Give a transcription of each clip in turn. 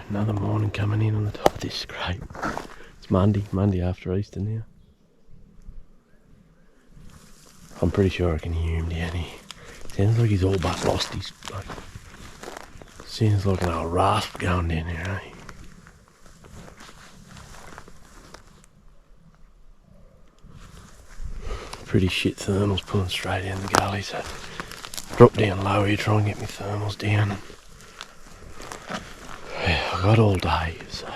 Another morning coming in on the top of this scrape. It's Monday after Easter now. I'm pretty sure I can hear him down here. Sounds like he's all but lost his, like, sounds like an old rasp going down there, eh? Pretty shit thermals pulling straight down the gully, so drop down low here, try and get my thermals down. Yeah, I got all day, so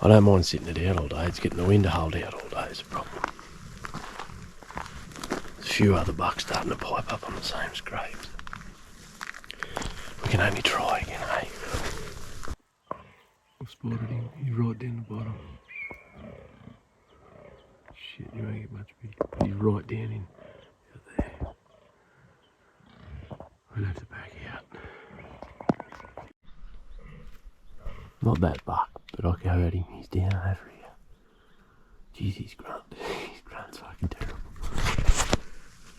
I don't mind sitting it out all day. It's getting the wind to hold out all day is the problem. There's a few other bucks starting to pipe up on the same scrapes. We can only try again, eh? I've spotted him. He's right down the bottom. Shit, you won't get much bigger. He's right down in there. I'll have to back out. Not that buck, but I heard him. He's down over here. Jeez, he's grunt. His grunt's fucking terrible.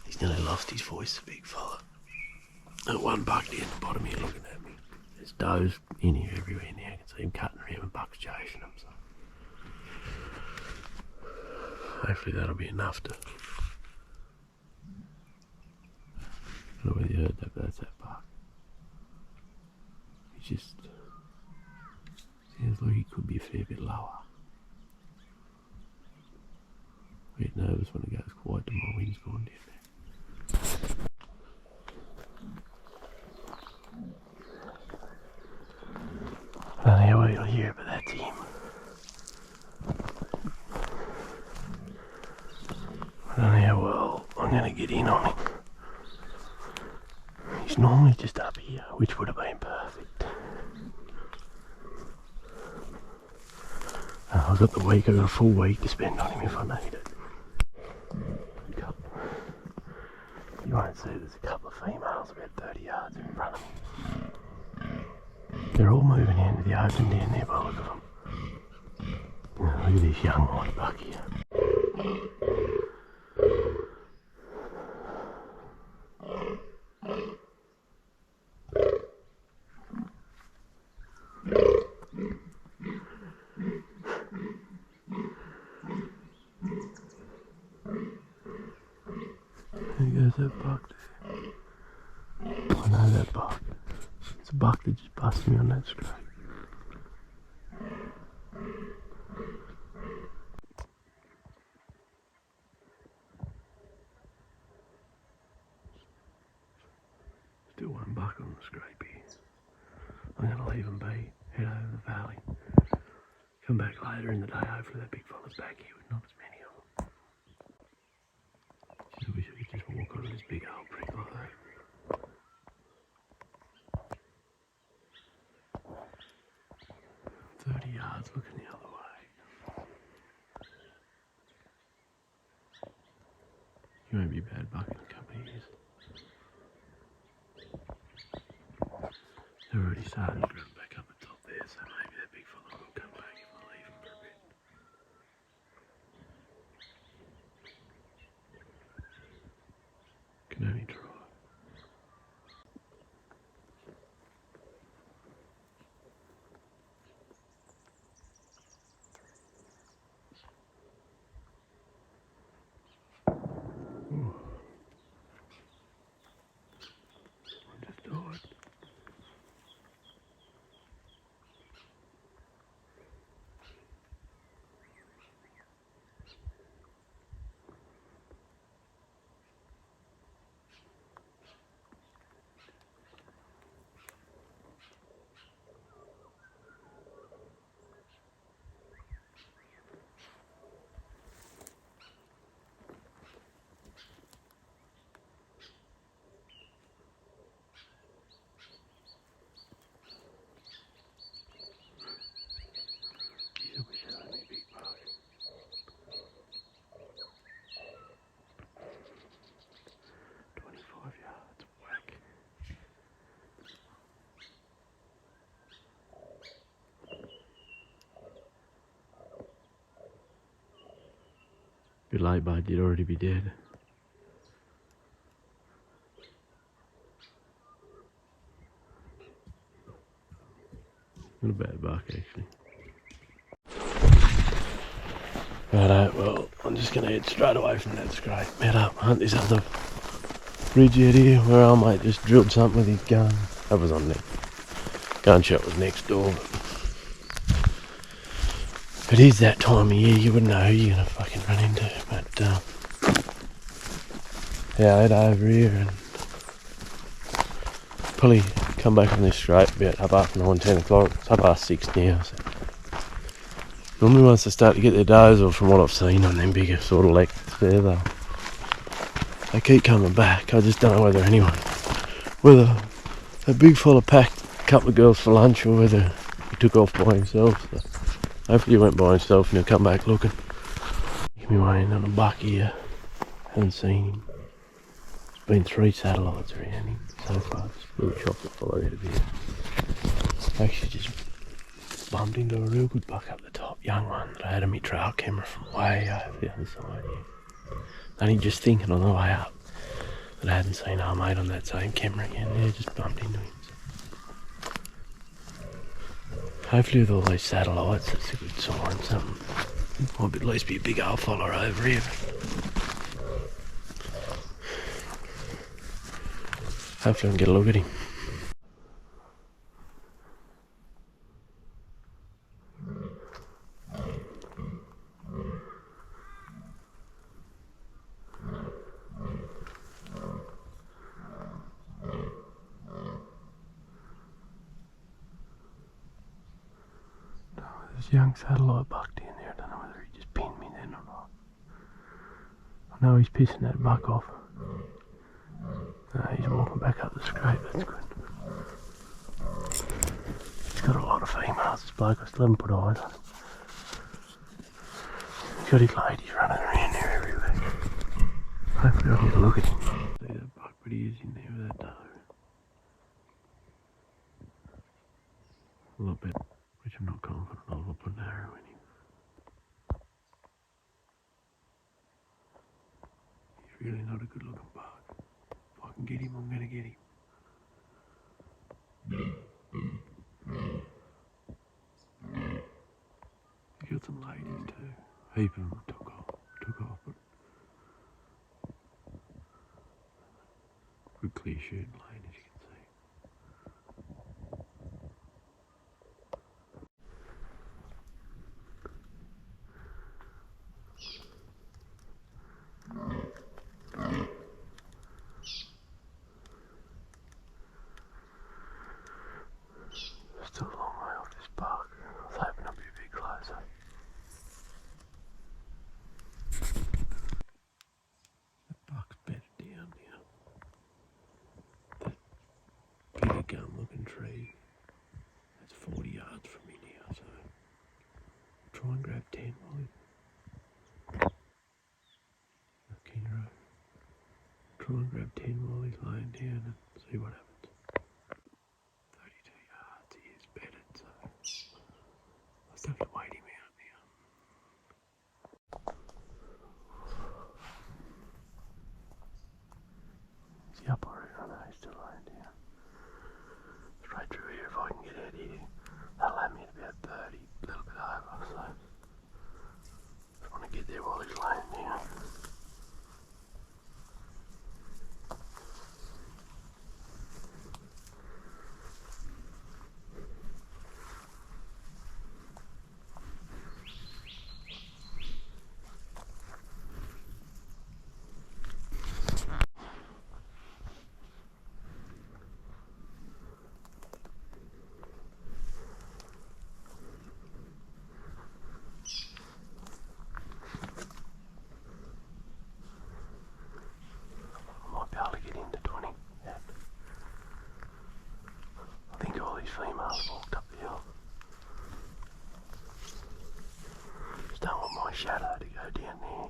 He's nearly lost his voice, the big fella. That one buck down the bottom here looking at me. There's does in here everywhere now. I can see him cutting around and bucks chasing him. So hopefully that'll be enough to... I don't know whether you heard that, but that's that buck. He just... sounds like he could be a fair bit lower. I get nervous when it goes quiet till my wind's gone down there. I don't know how well you'll hear it, but that's him. I don't know how well I'm going to get in on him. He's normally just up here, which would have been perfect. I've got the week, I've got a full week to spend on him if I need it. You won't see there's a couple of females about 30 yards in front of me. They're all moving into the open down there by the look of them. Look at this young white buck here. There goes that buck there. I know that buck. It's a buck that just busted me on that scrape. Still one buck on the scrape here. I'm going to leave him be, head over the valley. Come back later in the day, hopefully that big fella's back here with not as many of them. So we should just walk on this big old prick like that. 30 yards looking the other way. You won't be a bad buck in a couple of years. They're already starting to run back up the top there, so maybe that big fella will come back if I leave him for a bit. Can only try. I just died. He'll be showing me a big buck. Bit late, bud, you'd already be dead. Not a bad buck actually. Righto, well, I'm just going to head straight away from that scrape. Head up, hunt this other ridge out here where our mate just drilled something with his gun. That was on there. Gunshot was next door. But it is that time of year, you wouldn't know who you're going to fucking run into. But, yeah, I head over here and probably come back on this scrape about half past 9, 10 o'clock. It's half past 6 now. So. Normally once they start to get their does, or from what I've seen on them bigger sort of lengths there, they keep coming back. I just don't know whether a big fella packed a couple of girls for lunch or whether he took off by himself. So hopefully he went by himself and he'll come back looking. Give me one on a buck here. Haven't seen him. There's been 3 satellites around him so far. Just a little chocolate follow out of here. Actually just bumped into a real good buck up the top, young one that I had on my trail camera from way over the other side here. Only just thinking on the way up that I hadn't seen our mate on that same camera again. Yeah, just bumped into him. Hopefully with all those satellites, that's a good sign. Something might at least be a big old follower over here. Hopefully I can get a look at him. This young satellite buck down there, I don't know whether he just pinned me then or not. I know he's pissing that buck off. No, he's walking back up the scrape, that's good. He's got a lot of females, this bloke, I still haven't put eyes on him. He's got his ladies running around there everywhere. Hopefully I'll get a look at him. See that buck, but he is in there with that doe. A little bit, which I'm not confident of. I'll put an arrow in him. He's really not a good looking buck. If I can get him, I'm going to get him. He's got some ladies too. Heap of them took off, but good clear shooting lane as you can see. Still a long way off this buck. I was hoping I'd be a bit closer. That buck's bedded down now. That bigger gum looking tree, that's 40 yards from me now, so I'll try and grab 10 while he's try and grab 10 while he's laying down and see what happens. 32 yards, he is bedded, so I just have to wait him out now. Is he up already? I know he's still laying down. Straight through here if I can get out of here. That'll have me at about 30, a little bit over, so just want to get there while he's laying down. Females walked up the hill. Just don't want my shadow to go down there.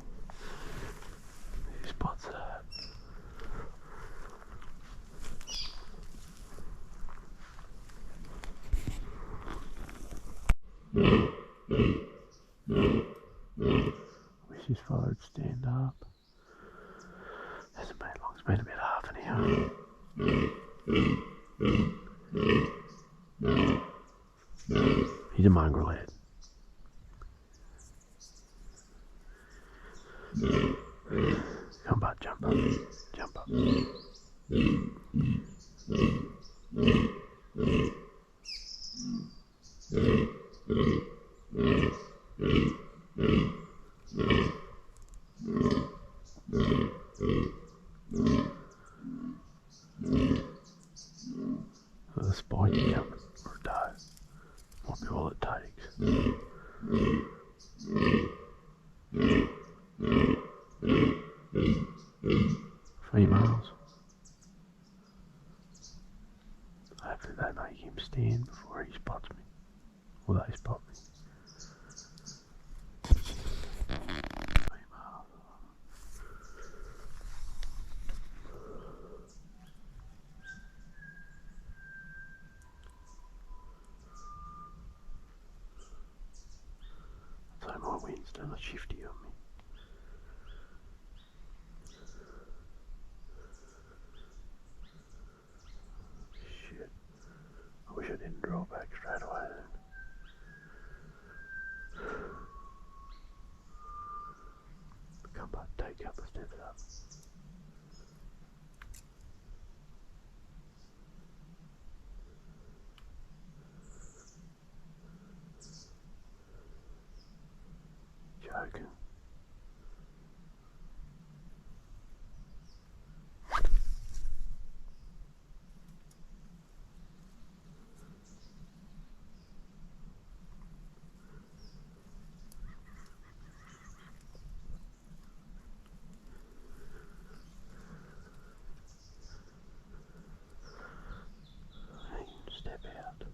Who spots that? Wish his father would stand up. Hasn't been long, it's been about half an hour. He's a mongrel head. Come on, jump up. Jump up. A spiky coming, or a dove. Might be all it takes. Females. Hopefully they make him stand before he spots me. Or they spot me. Females. So my wind's done a shifty on me. Shit. I wish I didn't draw back straight away then. Come on, take a couple of steps up. Joking. Step out.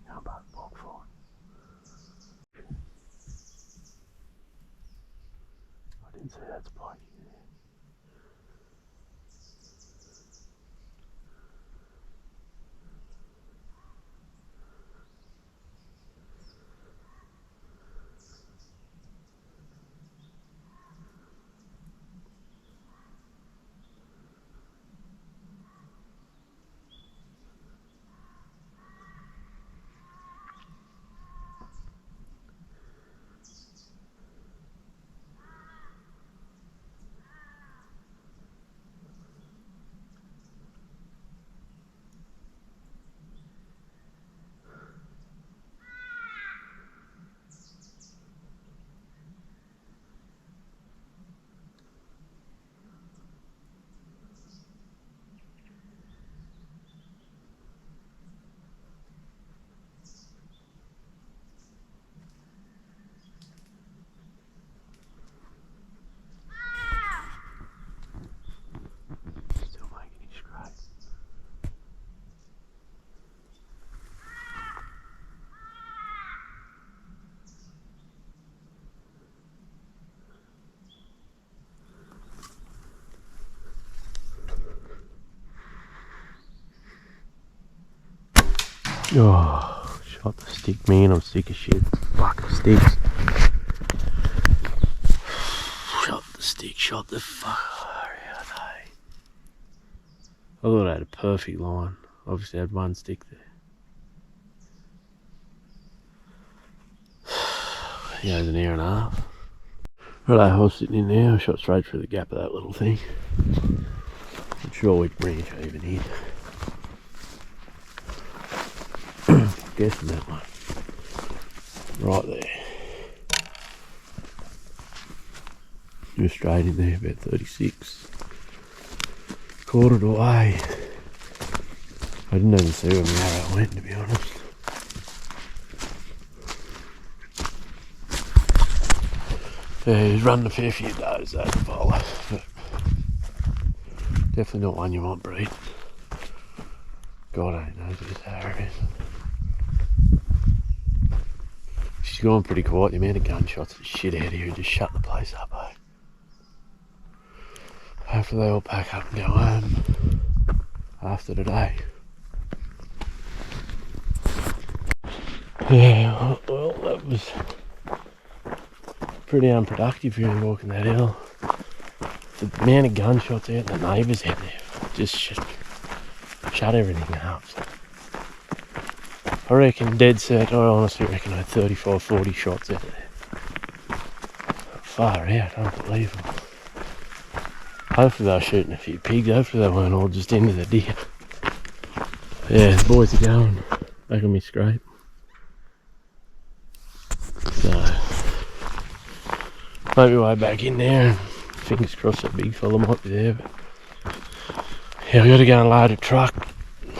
How about walk forward? I didn't see that spiky there. Still making his scrape. Oh, shot the stick, man. I'm sick of shit. Fucking sticks. Shot the stick, shot the fuck out, hey. I thought I had a perfect line. Obviously I had one stick there. Yeah, it was an hour and a half. Right, I was sitting in there, I shot straight through the gap of that little thing. Not sure which branch I even hit. Guessing that one. Right there. He was straight in there, about 36. Caught it away. I didn't even see where my arrow went, to be honest. Yeah, he's running a fair few days though, the bowler. But definitely not one you want breed. God only knows what his arrow is. She's gone pretty quiet. The amount of gunshots and shit out here just shut the place up, eh? hopefully they all pack up and go home after today. Yeah, well, that was pretty unproductive really walking that hill. The amount of gunshots out the neighbours out there just shut everything up. So I reckon dead set, I honestly reckon I had 35, 40 shots out there. Far out, unbelievable. Hopefully they were shooting a few pigs, hopefully they weren't all just into the deer. Yeah, the boys are going back on me scrape. So, make my way back in there and fingers crossed that big fella might be there. But yeah, we got to go and load a truck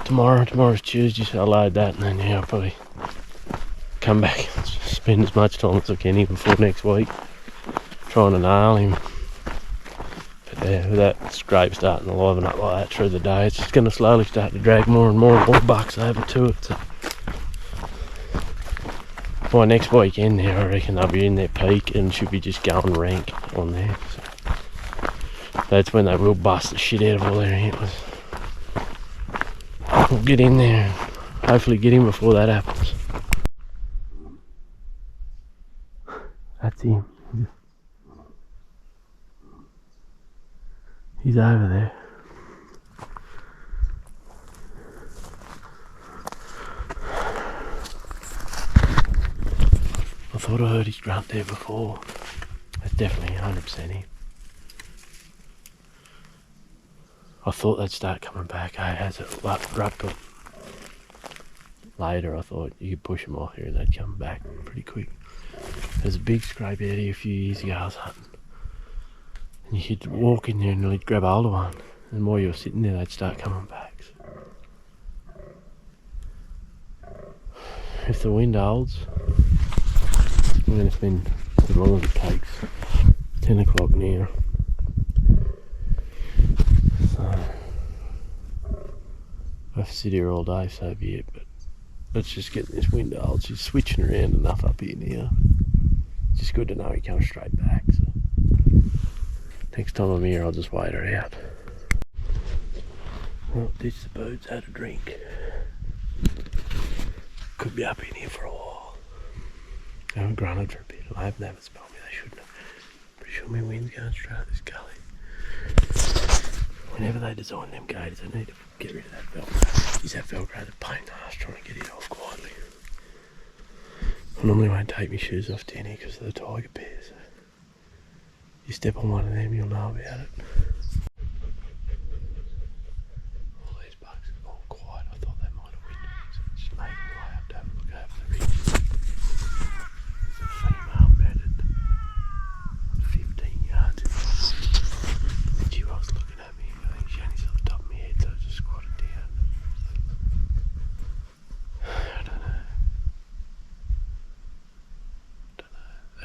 tomorrow. Tomorrow's Tuesday, so I'll load that and then yeah, I'll probably come back and spend as much time as I can here before next week trying to nail him. But yeah, with that scrape starting to liven up like that through the day, it's just going to slowly start to drag more and more bucks over to it. So by next weekend there, I reckon they'll be in their peak and should be just going rank on there. So that's when they will bust the shit out of all their antlers. We'll get in there and hopefully get in before that happens. That's him. He's over there. I thought I heard his grunt there before. That's definitely 100% him. I thought they'd start coming back, as it rut got later. I thought you could push them off here and they'd come back pretty quick. There's a big scrape out here a few years ago I was hunting. And you could walk in there and really grab hold of one. And while you were sitting there, they'd start coming back. So if the wind holds, I'm going to spend as long as it takes. 10 o'clock now. So I have to sit here all day, so be it. But let's just get this wind to hold. She's switching around enough up here now. It's just good to know he comes straight back. So next time I'm here, I'll just wait her out. Well, ditch the birds, had a drink. Could be up in here for a while. I haven't grunted for a bit. I hope they haven't smelled me, they shouldn't have. Pretty sure my wind's going straight up this gully. Whenever they design them gators, they need to get rid of that Velcro. Use that Velcro to pain the ass trying to get it off quietly. I normally won't take my shoes off Denny because of the tiger bear. So you step on one of them, you'll know about it. All these bugs are all quiet. I thought they might have winded, so just making my way up to have a look over the ridge. There's a female bedded 15 yards in front. She was looking at me. I think she only saw the top of my head, so I just squatted down. I don't know.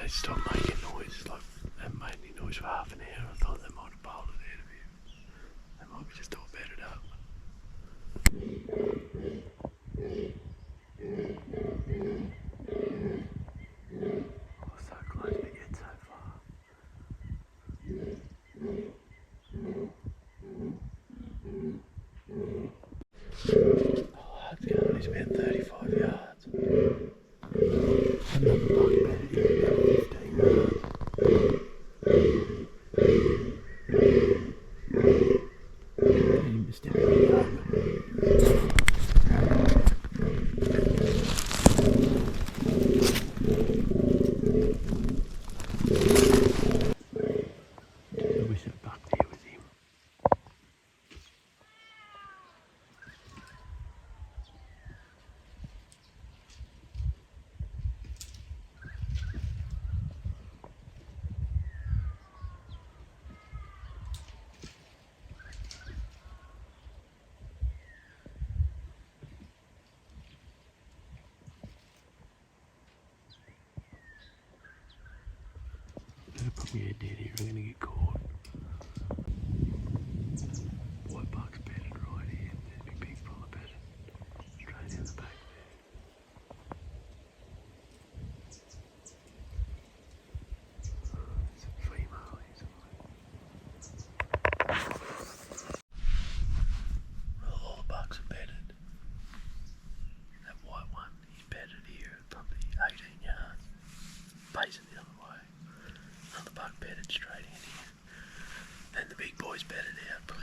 They stopped making noise. Like, they haven't made any noise for half an hour. I thought they might have bowled it out of you. They might be just all bedded up. Oh, so close to get so far. Oh, that's going, it's about 35 yards. Another buck bedded here about 15 yards. Get him to step in the open. I wish that buck there was him. Better put me head down here, I'm gonna get caught. White buck's bedded right here. There's a big fella bedded straight down the back there. It's a female, isn't it? bedded straight in here. Then the big boys bedded out, but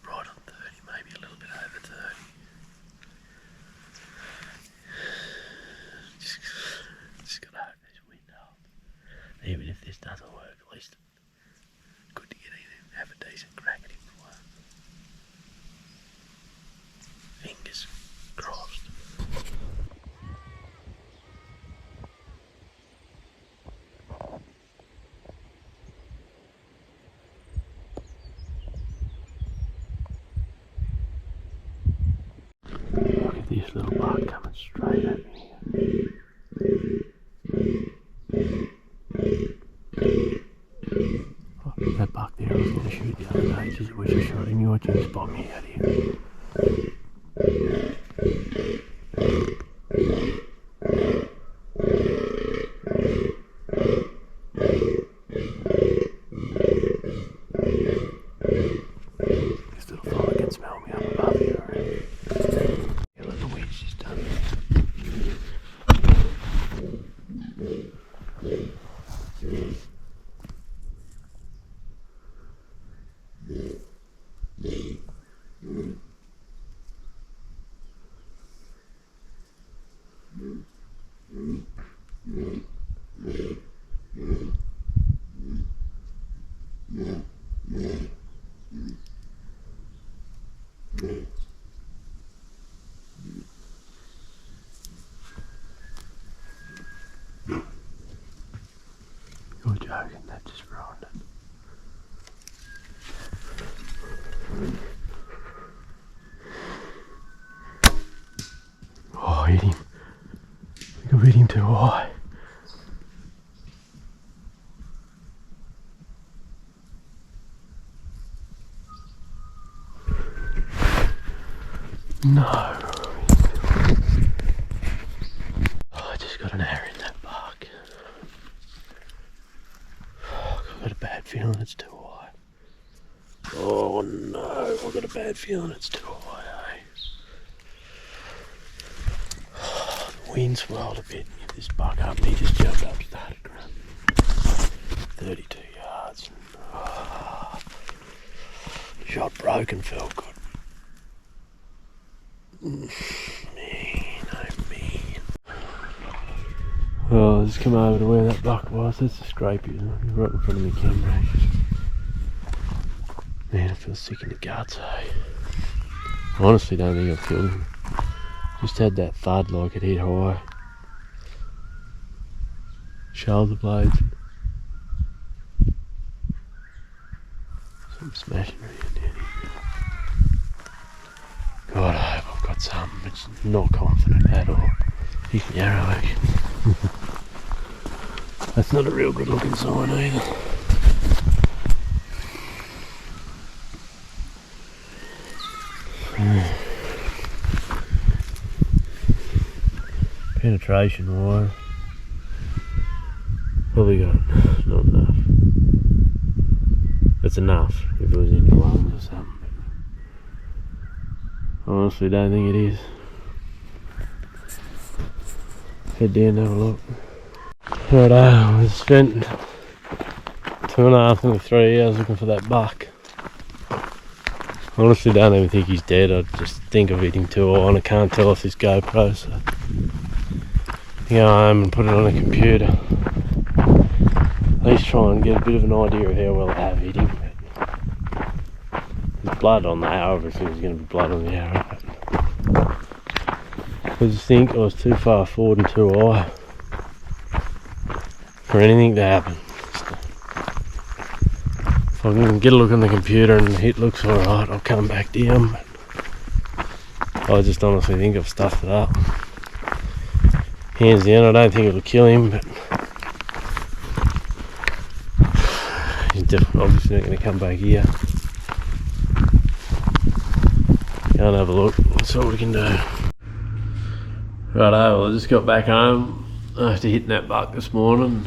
right on 30, maybe a little bit over 30. Just gotta hope this wind holds. Even if this doesn't work, at least good to get in and have a decent crack at him for one. Fingers crossed. Look at this little buck coming straight at me. That buck there I was going to shoot the other day, just wish I shot him. You watch him spot me out here. This little fella can smell me up above here already. Yeah, look, the weed's just done. You're joking, that just ruined it. Oh, I hit him. I think I've hit him too high. No. Oh, I just got an arrow in that bark. Oh, I've got a bad feeling it's too high. Oh no, I've got a bad feeling it's too high, eh? Oh, the wind swirled a bit. If this buck up, he just jumped up, started grunting. 32 yards. Oh, shot broken, felt good. Mean, oh mean. Well, I'll just come over to where that buck was. That's a scrapey, isn't it? Right in front of me camera. Man, I feel sick in the guts, eh? I honestly don't think I've killed him. Just had that thud like it hit high. Shoulder blades. Something smashing around down here. God, I hope I've got something, but it's not confident at all. He's narrow action. That's not a real good looking sign either. Penetration wire. Probably got not enough. It's enough if it was in the lungs or something. I honestly don't think it is. Head down and have a look. Righto, we spent 2.5, nearly 3 hours looking for that buck. I honestly don't even think he's dead. I just think I've hit him too high and I can't tell off this GoPro, so I go home and put it on the computer. At least try and get a bit of an idea of how well I have hit him. There's blood on the arrow, obviously there's going to be blood on the arrow. I just think I was too far forward and too high for anything to happen. If I can get a look on the computer and the hit looks alright, I'll come back down. But I just honestly think I've stuffed it up. Hands down, I don't think it'll kill him, but he's definitely obviously not going to come back here. Go and have a look, let's see what we can do. Righto, well I just got back home after hitting that buck this morning.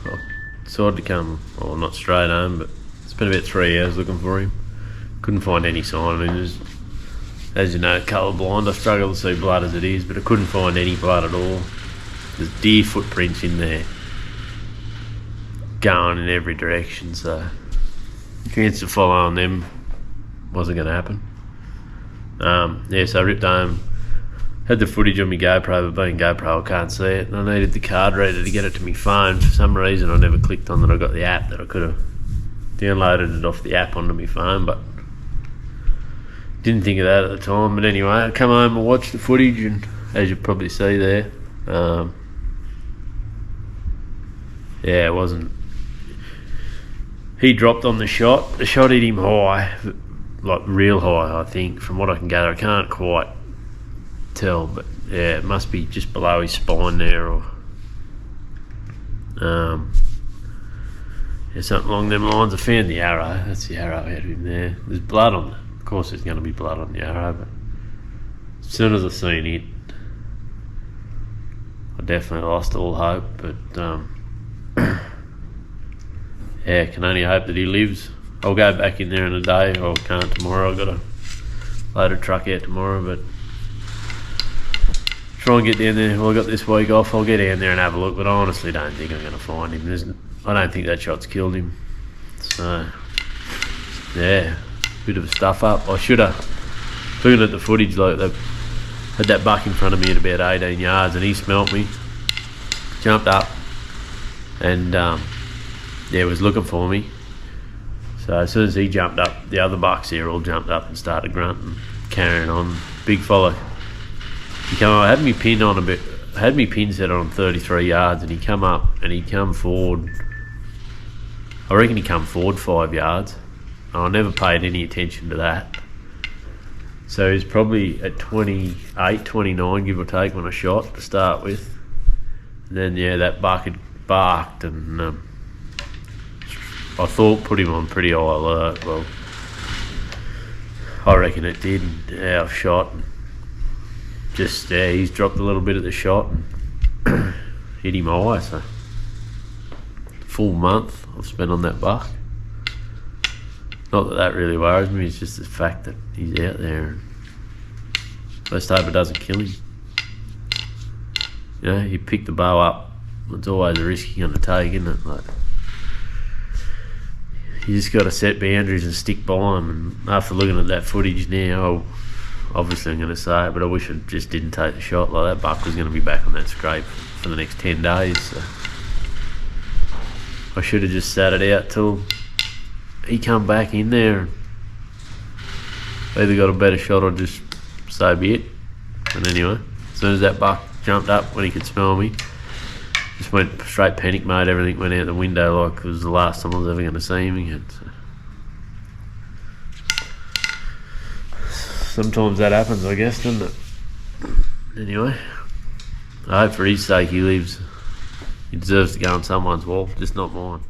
I decided to come, well not straight home, but spent about 3 hours looking for him. Couldn't find any sign. I mean, there's, as you know, colourblind, I struggle to see blood as it is, but I couldn't find any blood at all. There's deer footprints in there. going in every direction, so the chance to follow on them wasn't going to happen. So I ripped home, had the footage on my GoPro, but being GoPro I can't see it, and I needed the card reader to get it to my phone. For some reason I never clicked on that. I got the app that I could have downloaded it off the app onto my phone, but didn't think of that at the time. But anyway, I come home and watched the footage, and as you probably see there, it wasn't. He dropped on the shot. The shot hit him high, like real high, I think, from what I can gather. I can't quite tell, but yeah, it must be just below his spine there, or something along them lines. I found the arrow. That's the arrow out of him there. There's blood on it. Of course there's going to be blood on the arrow, but as soon as I seen it, I definitely lost all hope. But can only hope that he lives. I'll go back in there in a day, or I can't tomorrow. I've got to load a truck out tomorrow, but try and get down there. Well, I got this week off. I'll get down there and have a look, but I honestly don't think I'm going to find him. I don't think that shot's killed him. So yeah, bit of a stuff up. I should have, looking at the footage, like they had that buck in front of me at about 18 yards, and he smelt me, jumped up, and was looking for me. So as soon as he jumped up, the other bucks here all jumped up and started grunting, carrying on. Big fella. He come up, had me pin on a bit, had me pin set on 33 yards, and he come up and he come forward. I reckon he come forward 5 yards. I never paid any attention to that. So he's probably at 28, 29, give or take, when I shot to start with. And then that buck had barked, and I thought put him on pretty high alert. Well, I reckon it did. And, I've shot. And he's dropped a little bit at the shot and hit him high. So full month I've spent on that buck. Not that really worries me. It's just the fact that he's out there. And let's hope it doesn't kill him. He picked the bow up. It's always a risk you're going to take, isn't it? Like, you just got to set boundaries and stick by them. And after looking at that footage now, obviously I'm going to say it, but I wish I just didn't take the shot. Like, that buck was going to be back on that scrape for the next 10 days. So I should have just sat it out till he come back in there. Either got a better shot or just so be it. But anyway, as soon as that buck jumped up when he could smell me, just went straight panic mode. Everything went out the window like it was the last time I was ever going to see him again. So sometimes that happens, I guess, doesn't it? Anyway, I hope for his sake he lives. He deserves to go on someone's wall, just not mine.